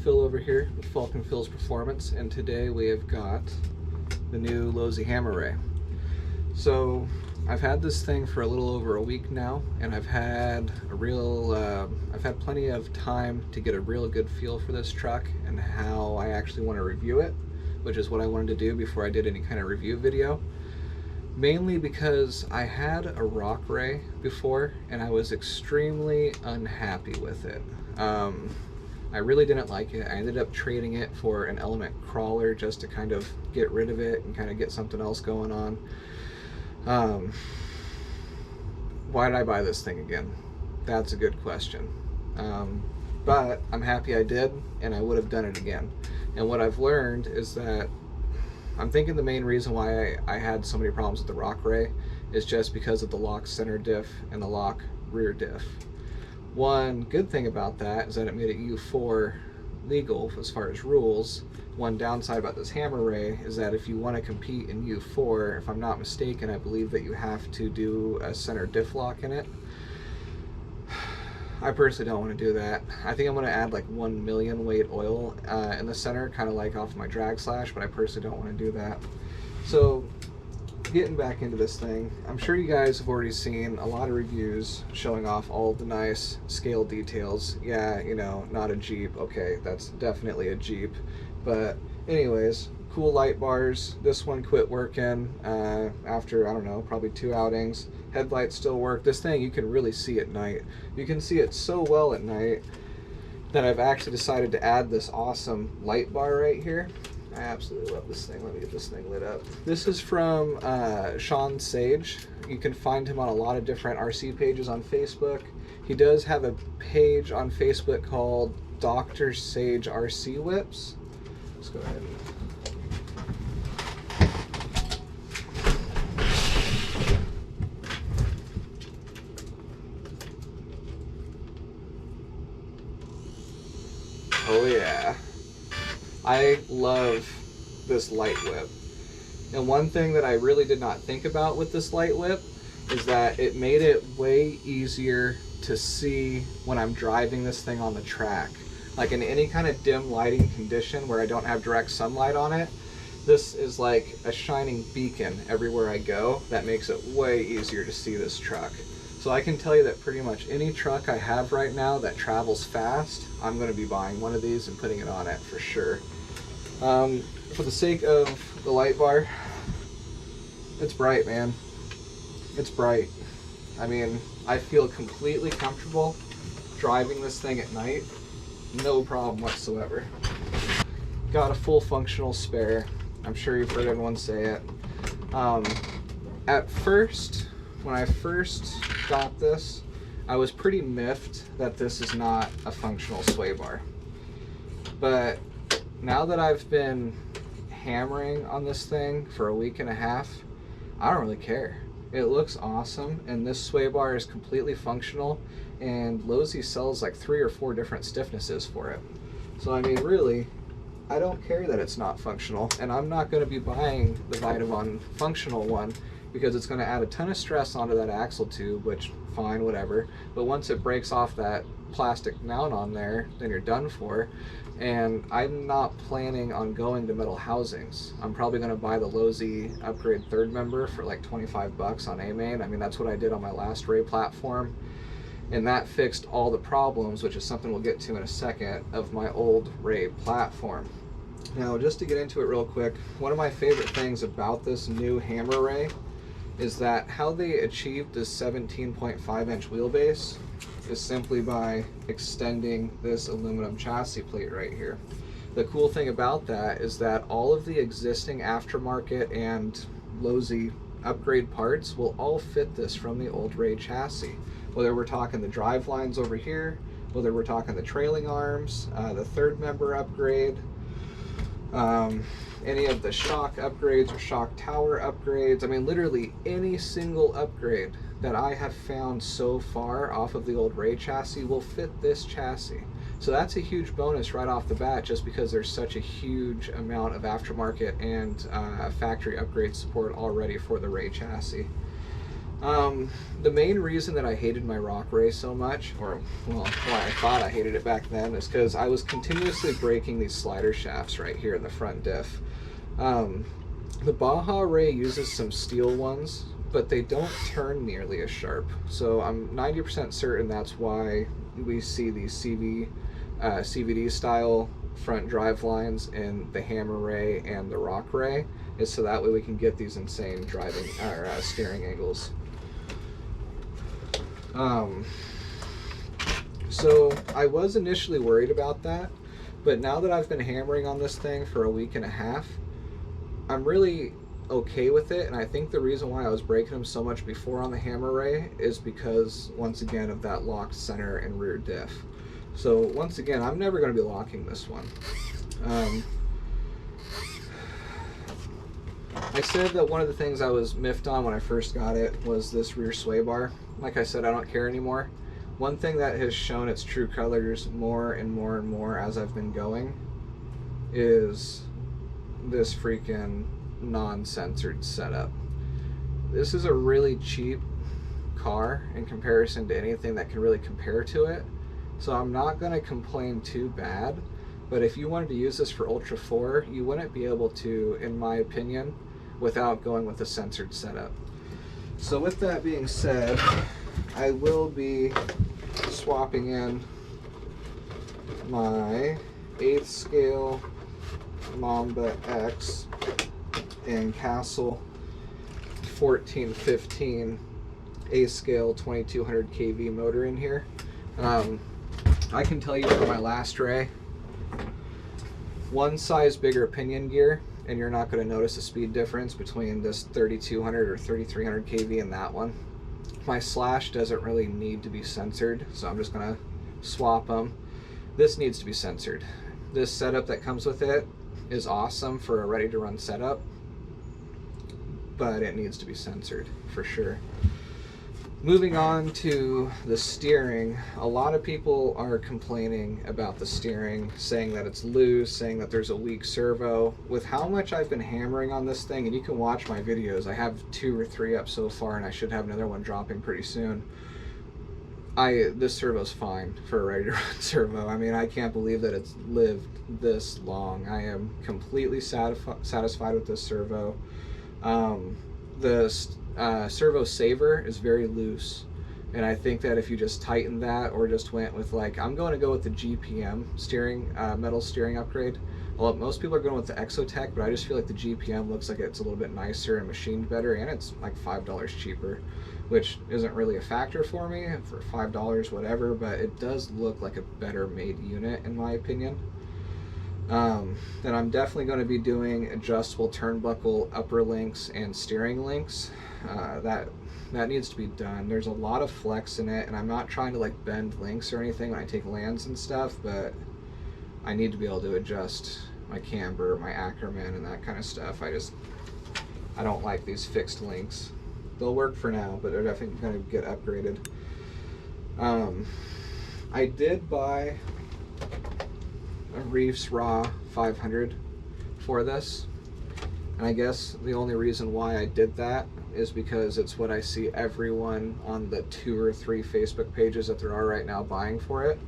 Phil over here with Falcon Phil's Performance, and today we have got the new LoSi Hammer Rey. So I've had this thing for a little over a week now, and I've had plenty of time to get a real good feel for this truck and how I actually want to review it, which is what I wanted to do before I did any kind of review video. Mainly because I had a Rock Rey before and I was extremely unhappy with it. I really didn't like it. I ended up trading it for an Element crawler just to kind of get rid of it and kind of get something else going on. Why did I buy this thing again? That's a good question. But I'm happy I did, and I would have done it again. And what I've learned is that I'm thinking the main reason why I had so many problems with the Rock Rey is just because of the lock center diff and the lock rear diff. One good thing about that is that it made it U4 legal as far as rules. One downside about this Hammer Rey is that if you want to compete in U4, if I'm not mistaken, I believe that you have to do a center diff lock in it. I personally don't want to do that. I think I'm going to add like 1 million weight oil in the center, kind of like off my drag slash, but I personally don't want to do that. So getting back into this thing, I'm sure you guys have already seen a lot of reviews showing off all the nice scale details. Yeah, you know, not a Jeep. Okay, that's definitely a Jeep. But anyways, cool light bars. This one quit working after, I don't know, probably 2 outings. Headlights still work. This thing you can really see at night. You can see it so well at night that I've actually decided to add this awesome light bar right here. I absolutely love this thing. Let me get this thing lit up. This is from Sean Sage. You can find him on a lot of different RC pages on Facebook. He does have a page on Facebook called Dr. Sage RC Whips. Let's go ahead and oh yeah, I love this light whip. And one thing that I really did not think about with this light whip is that it made it way easier to see when I'm driving this thing on the track. Like in any kind of dim lighting condition where I don't have direct sunlight on it, this is like a shining beacon everywhere I go. That makes it way easier to see this truck. So I can tell you that pretty much any truck I have right now that travels fast, I'm going to be buying one of these and putting it on it for sure. For the sake of the light bar, it's bright, man. It's bright. I mean, I feel completely comfortable driving this thing at night. No problem whatsoever. Got a full functional spare. I'm sure you've heard everyone say it. At first, when I first got this, I was pretty miffed that this is not a functional sway bar. But now that I've been hammering on this thing for a week and a half, I don't really care. It looks awesome, and this sway bar is completely functional, and LoSi sells like 3 or 4 different stiffnesses for it. So I mean, really, I don't care that it's not functional, and I'm not going to be buying the Vitavon functional one because it's going to add a ton of stress onto that axle tube, which, fine, whatever. But once it breaks off that plastic mount on there, then you're done for. And I'm not planning on going to metal housings. I'm probably going to buy the LoSi upgrade third member for like 25 bucks on A-Main. I mean, that's what I did on my last Rey platform. And that fixed all the problems, which is something we'll get to in a second, of my old Rey platform. Now, just to get into it real quick, one of my favorite things about this new Hammer Rey is that how they achieved this 17.5-inch wheelbase is simply by extending this aluminum chassis plate right here. The cool thing about that is that all of the existing aftermarket and LoSi upgrade parts will all fit this from the old Rey chassis. Whether we're talking the drive lines over here, whether we're talking the trailing arms, the third member upgrade, any of the shock upgrades or shock tower upgrades. I mean, literally any single upgrade that I have found so far off of the old Rey chassis will fit this chassis. So that's a huge bonus right off the bat, just because there's such a huge amount of aftermarket and factory upgrade support already for the Rey chassis. The main reason that I hated my rock Rey so much, or well, why I thought I hated it back then, is because I was continuously breaking these slider shafts right here in the front diff. The Baja Rey uses some steel ones, but they don't turn nearly as sharp. So I'm 90% certain that's why we see these CVD style front drive lines in the Hammer Rey and the Rock Rey, is so that way we can get these insane driving or steering angles. So I was initially worried about that, but now that I've been hammering on this thing for a week and a half, I'm really okay with it, and I think the reason why I was breaking them so much before on the Hammer Rey is because, once again, of that locked center and rear diff. So once again, I'm never going to be locking this one. I said that one of the things I was miffed on when I first got it was this rear sway bar. Like I said, I don't care anymore. One thing that has shown its true colors more and more and more as I've been going is this freaking non-censored setup. This is a really cheap car in comparison to anything that can really compare to it, so I'm not going to complain too bad. But if you wanted to use this for Ultra 4, you wouldn't be able to, in my opinion, without going with a censored setup. So with that being said, I will be swapping in my 8th scale Mamba X and Castle 1415 A scale 2200 kV motor in here. I can tell you for my last Rey, one size bigger pinion gear, and you're not going to notice a speed difference between this 3200 or 3300 kV and that one. My slash doesn't really need to be censored, so I'm just going to swap them. This needs to be censored. This setup that comes with it is awesome for a ready to run setup, but it needs to be censored for sure. Moving on to the steering, a lot of people are complaining about the steering, saying that it's loose, saying that there's a weak servo. With how much I've been hammering on this thing, and you can watch my videos, I have 2 or 3 up so far, and I should have another one dropping pretty soon. This servo's fine for a ready to run servo. I mean, I can't believe that it's lived this long. I am completely satisfied with this servo. The servo saver is very loose, and I think that if you just tighten that, or just went with, like, I'm going to go with the GPM steering, metal steering upgrade. Well, most people are going with the Exotech, but I just feel like the GPM looks like it's a little bit nicer and machined better, and it's like $5 cheaper, which isn't really a factor for me for $5, whatever, but it does look like a better made unit in my opinion. Then I'm definitely going to be doing adjustable turnbuckle upper links and steering links. That needs to be done. There's a lot of flex in it, and I'm not trying to like bend links or anything when I take lands and stuff, but I need to be able to adjust my camber, my Ackerman, and that kind of stuff. I don't like these fixed links. They'll work for now, but they're definitely going to get upgraded. I did buy a Reefs Raw 500 for this, and I guess the only reason why I did that is because it's what I see everyone on the 2 or 3 Facebook pages that there are right now buying for it.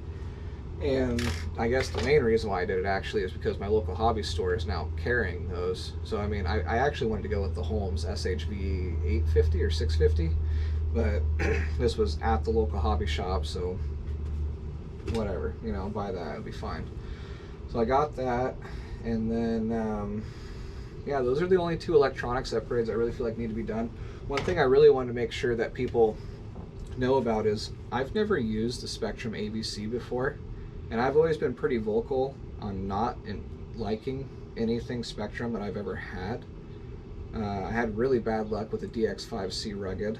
And I guess the main reason why I did it actually is because my local hobby store is now carrying those. So I mean, I actually wanted to go with the Holmes SHV 850 or 650, but this was at the local hobby shop, so whatever, you know, buy that, it'll be fine. So I got that, and then yeah, those are the only 2 electronics upgrades I really feel like need to be done. One thing I really wanted to make sure that people know about is I've never used the Spectrum AVC before, and I've always been pretty vocal on not liking anything Spectrum that I've ever had. I had really bad luck with the DX5C Rugged,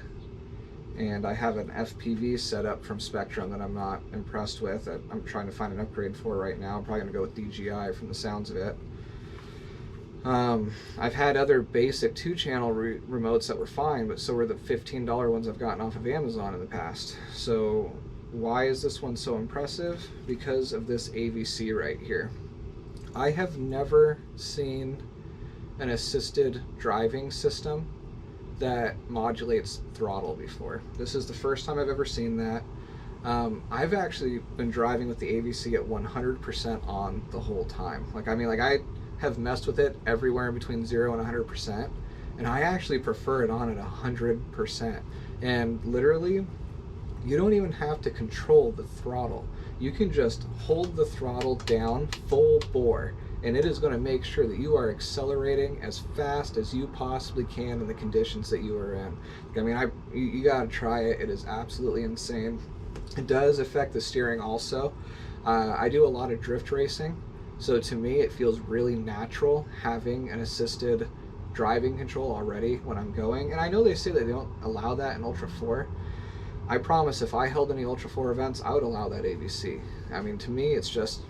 and I have an FPV setup from Spectrum that I'm not impressed with, that I'm trying to find an upgrade for right now. I'm probably going to go with DJI from the sounds of it. I've had other basic 2-channel remotes that were fine, but so were the $15 ones I've gotten off of Amazon in the past. So why is this one so impressive? Because of this AVC right here. I have never seen an assisted driving system that modulates throttle before. This is the first time I've ever seen that. I've actually been driving with the AVC at 100% on the whole time. Like, I mean, like, I have messed with it everywhere in between 0 and 100%, and I actually prefer it on at 100%. And literally, you don't even have to control the throttle. You can just hold the throttle down full bore, and it is going to make sure that you are accelerating as fast as you possibly can in the conditions that you are in. I mean, you got to try it. It is absolutely insane. It does affect the steering also. I do a lot of drift racing, so to me it feels really natural having an assisted driving control already when I'm going. And I know they say that they don't allow that in Ultra 4. I promise if I held any Ultra 4 events, I would allow that AVC. I mean, to me it's just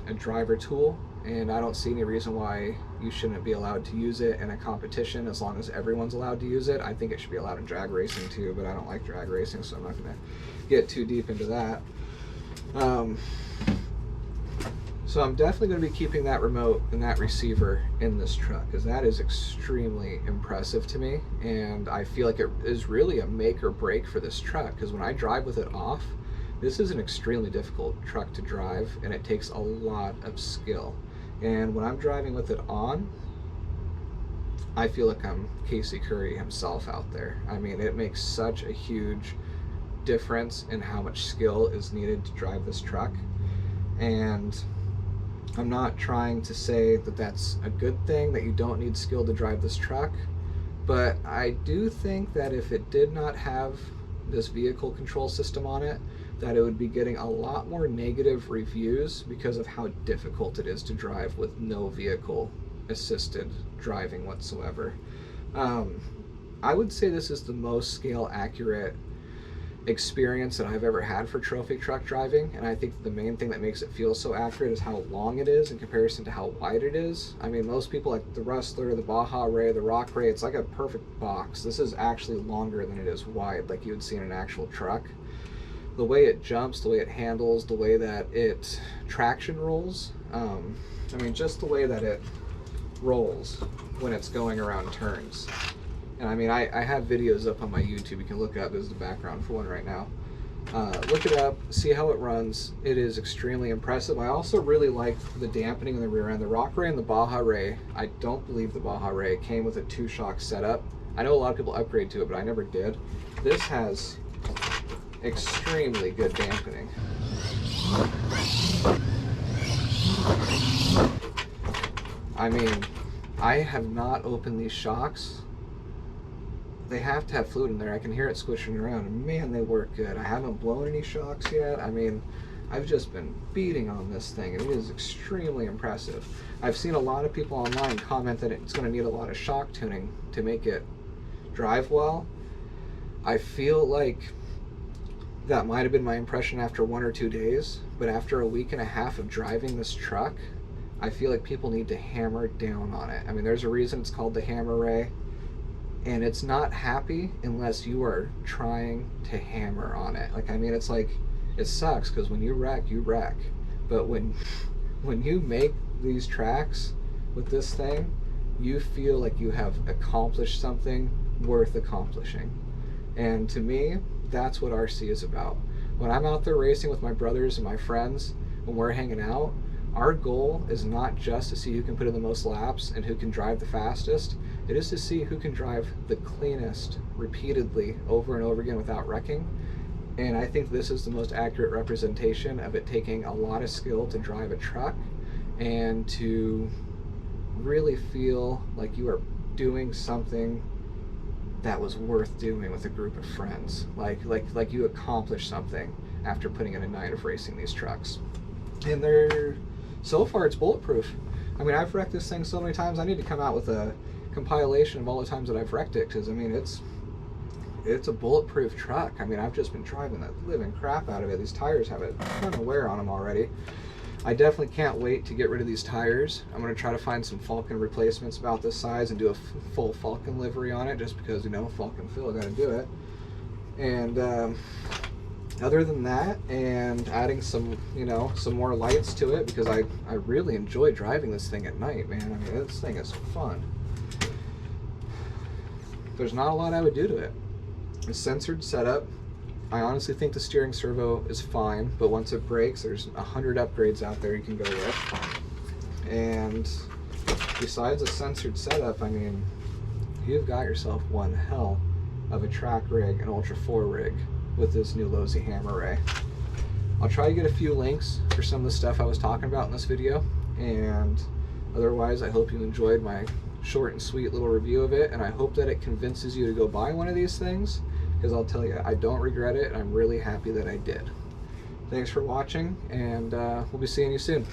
a driver tool, and I don't see any reason why you shouldn't be allowed to use it in a competition as long as everyone's allowed to use it. I think it should be allowed in drag racing too, but I don't like drag racing, so I'm not going to get too deep into that. So I'm definitely going to be keeping that remote and that receiver in this truck, because that is extremely impressive to me, and I feel like it is really a make or break for this truck, because when I drive with it off, this is an extremely difficult truck to drive, and it takes a lot of skill. And when I'm driving with it on, I feel like I'm Casey Curry himself out there. I mean, it makes such a huge difference in how much skill is needed to drive this truck. And I'm not trying to say that that's a good thing, that you don't need skill to drive this truck, but I do think that if it did not have this vehicle control system on it, that it would be getting a lot more negative reviews because of how difficult it is to drive with no vehicle assisted driving whatsoever. I would say this is the most scale accurate experience that I've ever had for trophy truck driving, and I think the main thing that makes it feel so accurate is how long it is in comparison to how wide it is. I mean, most people like the Rustler, the Baja Rey, the Rock Ray, it's like a perfect box. This is actually longer than it is wide, like you would see in an actual truck. The way it jumps, the way it handles, the way that it traction rolls, I mean, just the way that it rolls when it's going around turns. And I mean, I have videos up on my YouTube. You can look up. This is the background for one right now. Look it up, see how it runs. It is extremely impressive. I also really like the dampening in the rear end. The Rock Ray and the Baja Ray, I don't believe the Baja Ray came with a 2-shock setup. I know a lot of people upgrade to it, but I never did. This has extremely good dampening. I mean, I have not opened these shocks. They have to have fluid in there. I can hear it squishing around, and man, they work good. I haven't blown any shocks yet. I mean, I've just been beating on this thing, and it is extremely impressive. I've seen a lot of people online comment that it's going to need a lot of shock tuning to make it drive well. I feel like that might have been my impression after 1 or 2 days, but after a week and a half of driving this truck, I feel like people need to hammer down on it. I mean, there's a reason it's called the Hammer Rey, and it's not happy unless you are trying to hammer on it. Like, I mean, it's like, it sucks because when you wreck, but when you make these tracks with this thing, you feel like you have accomplished something worth accomplishing. And to me, that's what RC is about. When I'm out there racing with my brothers and my friends, when we're hanging out, our goal is not just to see who can put in the most laps and who can drive the fastest. It is to see who can drive the cleanest repeatedly over and over again without wrecking. And I think this is the most accurate representation of it taking a lot of skill to drive a truck and to really feel like you are doing something that was worth doing with a group of friends. Like you accomplished something after putting in a night of racing these trucks. And so far it's bulletproof. I mean, I've wrecked this thing so many times, I need to come out with a compilation of all the times that I've wrecked it, because I mean, it's a bulletproof truck. I mean, I've just been driving the living crap out of it. These tires have a ton of wear on them already. I definitely can't wait to get rid of these tires. I'm going to try to find some Falcon replacements about this size and do a full Falcon livery on it, just because, you know, Falcon Phil got to do it. And other than that, and adding some, you know, some more lights to it, because I really enjoy driving this thing at night, man. I mean, this thing is fun. there's not a lot I would do to it. A censored setup. I honestly think the steering servo is fine, but once it breaks, there's 100 upgrades out there you can go with. And besides a censored setup, I mean, you've got yourself one hell of a track rig, an Ultra 4 rig, with this new LoSi Hammer Rey. I'll try to get a few links for some of the stuff I was talking about in this video, and otherwise I hope you enjoyed my short and sweet little review of it, and I hope that it convinces you to go buy one of these things, because I'll tell you, I don't regret it, and I'm really happy that I did. Thanks for watching, and we'll be seeing you soon.